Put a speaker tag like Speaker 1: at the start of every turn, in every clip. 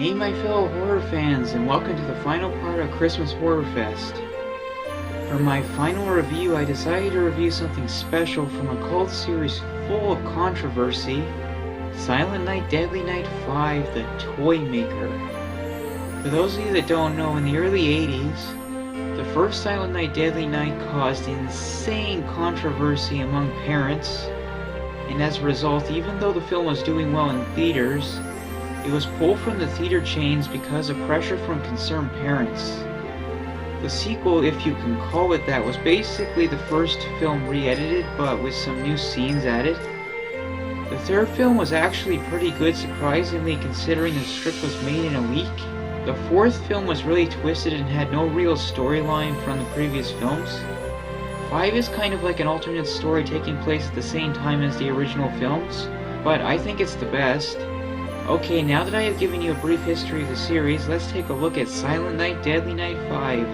Speaker 1: Hey my fellow horror fans, and welcome to the final part of Christmas Horror Fest. For my final review, I decided to review something special from a cult series full of controversy, Silent Night Deadly Night 5, The Toymaker. For those of you that don't know, in the early 80s, the first Silent Night Deadly Night caused insane controversy among parents, and as a result, even though the film was doing well in theaters, it was pulled from the theater chains because of pressure from concerned parents. The sequel, if you can call it that, was basically the first film re-edited, but with some new scenes added. The third film was actually pretty good, surprisingly, considering the script was made in a week. The fourth film was really twisted and had no real storyline from the previous films. 5 is kind of like an alternate story taking place at the same time as the original films, but I think it's the best. Okay, now that I have given you a brief history of the series, let's take a look at Silent Night Deadly Night 5.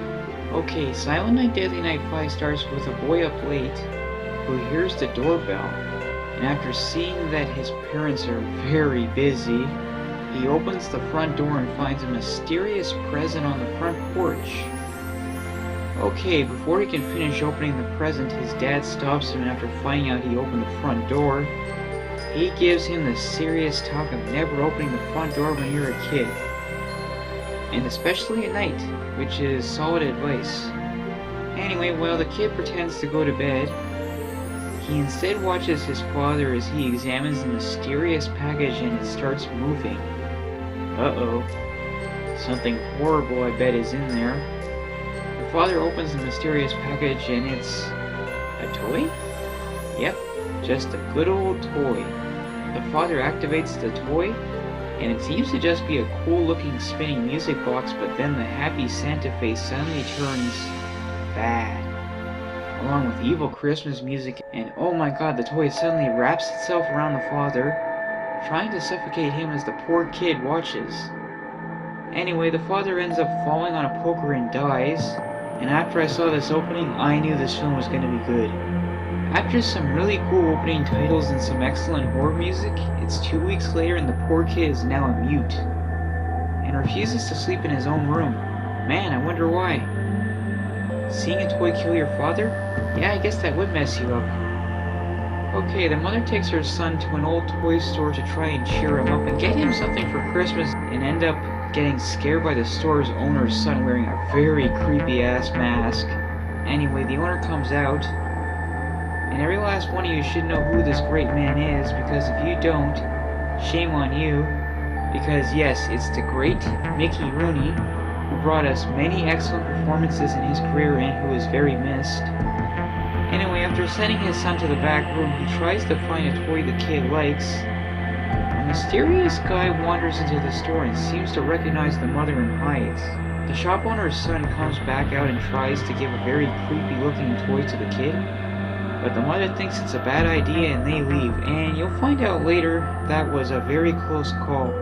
Speaker 1: Okay, Silent Night Deadly Night 5 starts with a boy up late who hears the doorbell, and after seeing that his parents are very busy, he opens the front door and finds a mysterious present on the front porch. Okay, before he can finish opening the present, his dad stops him after finding out he opened the front door. He gives him the serious talk of never opening the front door when you're a kid, and especially at night, which is solid advice. Anyway, while the kid pretends to go to bed, he instead watches his father as he examines the mysterious package and it starts moving. Uh-oh. Something horrible, I bet, is in there. The father opens the mysterious package and it's a toy? Yep, just a good old toy. The father activates the toy, and it seems to just be a cool-looking spinning music box, but then the happy Santa face suddenly turns bad, along with evil Christmas music, and oh my god, the toy suddenly wraps itself around the father, trying to suffocate him as the poor kid watches. Anyway, the father ends up falling on a poker and dies, and after I saw this opening, I knew this film was going to be good. After some really cool opening titles and some excellent horror music, it's 2 weeks later and the poor kid is now a mute, and refuses to sleep in his own room. Man, I wonder why. Seeing a toy kill your father? Yeah, I guess that would mess you up. Okay, the mother takes her son to an old toy store to try and cheer him up and get him something for Christmas, and end up getting scared by the store's owner's son wearing a very creepy ass mask. Anyway, the owner comes out, and every last one of you should know who this great man is, because if you don't, shame on you, because yes, it's the great Mickey Rooney, who brought us many excellent performances in his career and who is very missed. Anyway, after sending his son to the back room, he tries to find a toy the kid likes. A mysterious guy wanders into the store and seems to recognize the mother and hides. The shop owner's son comes back out and tries to give a very creepy looking toy to the kid, but the mother thinks it's a bad idea and they leave, and you'll find out later that was a very close call.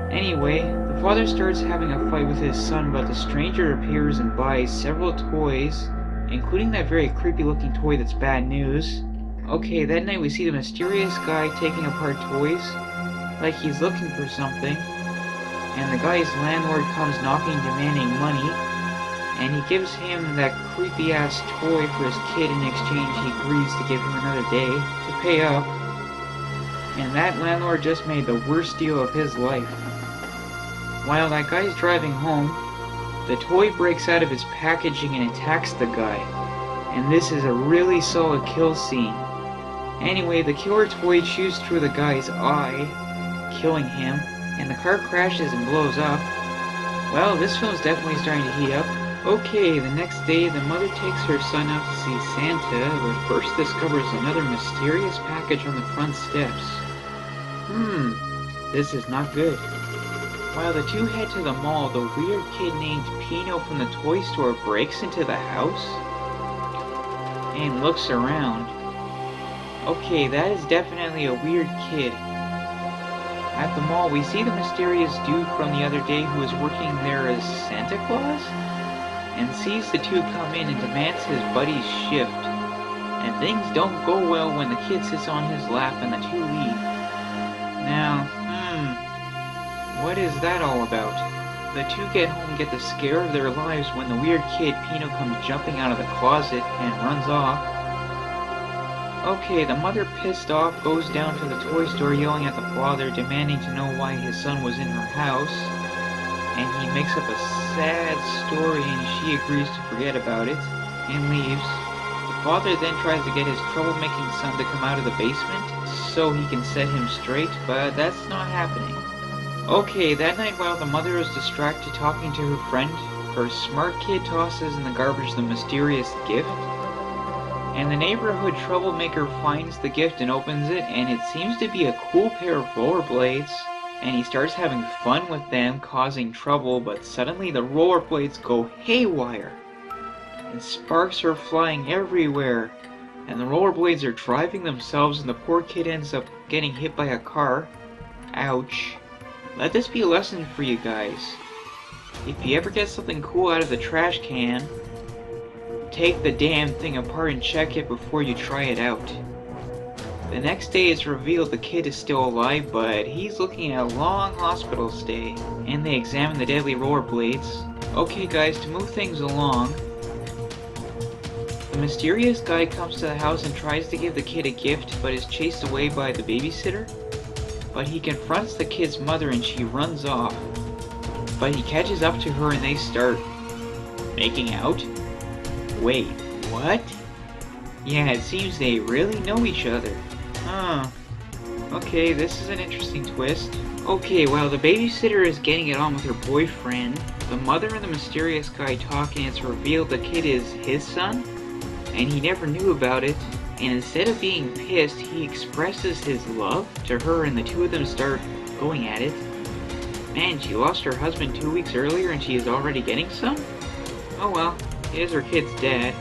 Speaker 1: Anyway, the father starts having a fight with his son, but the stranger appears and buys several toys, including that very creepy looking toy that's bad news. Okay, that night we see the mysterious guy taking apart toys, like he's looking for something, and the guy's landlord comes knocking demanding money, and he gives him that creepy ass toy for his kid. In exchange, he agrees to give him another day to pay up, and that landlord just made the worst deal of his life. While that guy's driving home, the toy breaks out of its packaging and attacks the guy, and this is a really solid kill scene. Anyway, the killer toy chews through the guy's eye, killing him, and the car crashes and blows up. Well, this film's definitely starting to heat up. Okay, the next day, the mother takes her son out to see Santa, but first discovers another mysterious package on the front steps. This is not good. While the two head to the mall, the weird kid named Pino from the toy store breaks into the house and looks around. Okay, that is definitely a weird kid. At the mall, we see the mysterious dude from the other day who is working there as Santa Claus, and sees the two come in and demands his buddy's shift. And things don't go well when the kid sits on his lap and the two leave. Now, What is that all about? The two get home and get the scare of their lives when the weird kid Pino comes jumping out of the closet and runs off. Okay, the mother, pissed off, goes down to the toy store yelling at the father, demanding to know why his son was in her house, and he makes up a sad story and she agrees to forget about it and leaves. The father then tries to get his troublemaking son to come out of the basement so he can set him straight, but that's not happening. Okay, that night while the mother is distracted talking to her friend, her smart kid tosses in the garbage the mysterious gift, and the neighborhood troublemaker finds the gift and opens it, and it seems to be a cool pair of rollerblades, and he starts having fun with them, causing trouble, but suddenly the rollerblades go haywire, and sparks are flying everywhere, and the rollerblades are driving themselves, and the poor kid ends up getting hit by a car. Ouch. Let this be a lesson for you guys. If you ever get something cool out of the trash can, take the damn thing apart and check it before you try it out. The next day it's revealed the kid is still alive, but he's looking at a long hospital stay, and they examine the deadly rollerblades. Okay guys, to move things along, the mysterious guy comes to the house and tries to give the kid a gift, but is chased away by the babysitter. But he confronts the kid's mother and she runs off. But he catches up to her and they start making out? Wait, what? Yeah, it seems they really know each other. Huh. Okay, this is an interesting twist. Okay, while the babysitter is getting it on with her boyfriend, the mother and the mysterious guy talk, and it's revealed the kid is his son, and he never knew about it. And instead of being pissed, he expresses his love to her and the two of them start going at it. Man, she lost her husband 2 weeks earlier and she is already getting some? Oh well, he is her kid's dad.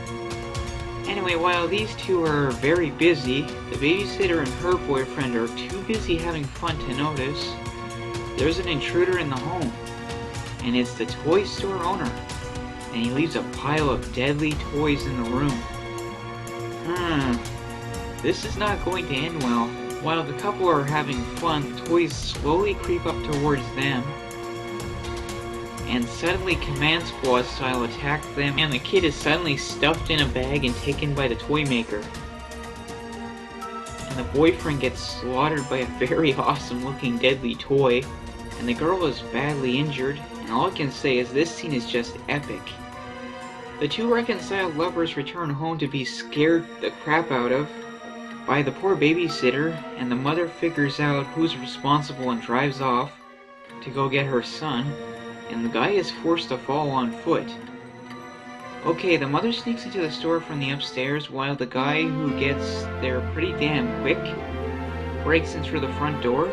Speaker 1: Anyway, while these two are very busy, the babysitter and her boyfriend are too busy having fun to notice. There's an intruder in the home, and it's the toy store owner, and he leaves a pile of deadly toys in the room. This is not going to end well. While the couple are having fun, the toys slowly creep up towards them, and suddenly Command Squad style attack them, and the kid is suddenly stuffed in a bag and taken by the toy maker. And the boyfriend gets slaughtered by a very awesome looking deadly toy, and the girl is badly injured, and all I can say is this scene is just epic. The two reconciled lovers return home to be scared the crap out of by the poor babysitter, and the mother figures out who's responsible and drives off to go get her son, and the guy is forced to follow on foot. Okay, the mother sneaks into the store from the upstairs while the guy, who gets there pretty damn quick, breaks in through the front door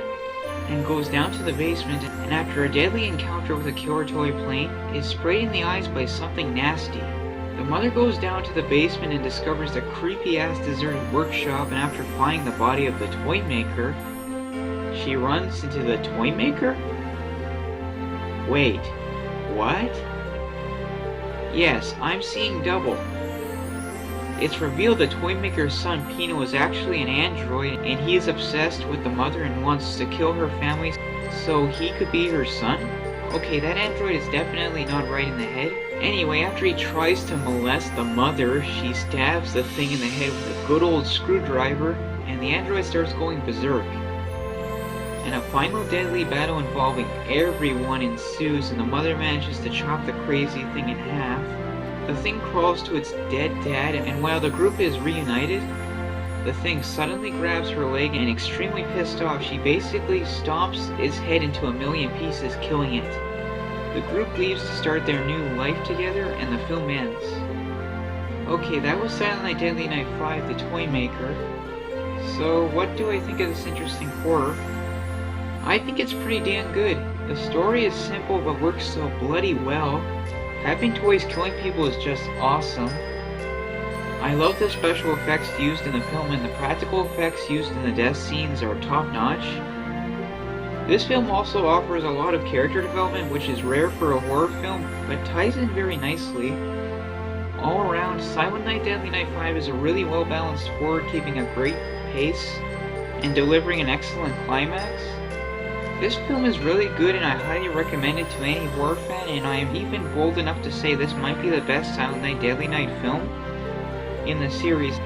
Speaker 1: and goes down to the basement, and after a deadly encounter with a killer toy plane, is sprayed in the eyes by something nasty. The mother goes down to the basement and discovers the creepy-ass deserted workshop, and after finding the body of the toy maker, she runs into the toy maker? Wait, what? Yes, I'm seeing double. It's revealed the toy maker's son Pino is actually an android, and he is obsessed with the mother and wants to kill her family so he could be her son? Okay, that android is definitely not right in the head. Anyway, after he tries to molest the mother, she stabs the thing in the head with a good old screwdriver, and the android starts going berserk. And a final deadly battle involving everyone ensues, and the mother manages to chop the crazy thing in half. The thing crawls to its dead dad, and while the group is reunited, the thing suddenly grabs her leg, and extremely pissed off, she basically stomps its head into a million pieces, killing it. The group leaves to start their new life together, and the film ends. Okay, that was Silent Night Deadly Night 5, The Toy Maker. So, what do I think of this interesting horror? I think it's pretty damn good. The story is simple but works so bloody well. Having toys killing people is just awesome. I love the special effects used in the film, and the practical effects used in the death scenes are top notch. This film also offers a lot of character development, which is rare for a horror film, but ties in very nicely. All around, Silent Night Deadly Night 5 is a really well balanced horror, keeping a great pace and delivering an excellent climax. This film is really good and I highly recommend it to any horror fan, and I am even bold enough to say this might be the best Silent Night Deadly Night film in the series,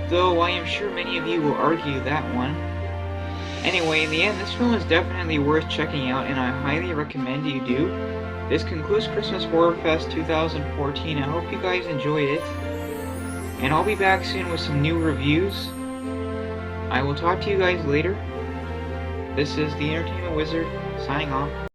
Speaker 1: though I am sure many of you will argue that one. Anyway, in the end, this film is definitely worth checking out and I highly recommend you do. This concludes Christmas Horror Fest 2014. I hope you guys enjoyed it, and I'll be back soon with some new reviews. I will talk to you guys later. This is the Entertainment Wizard, signing off.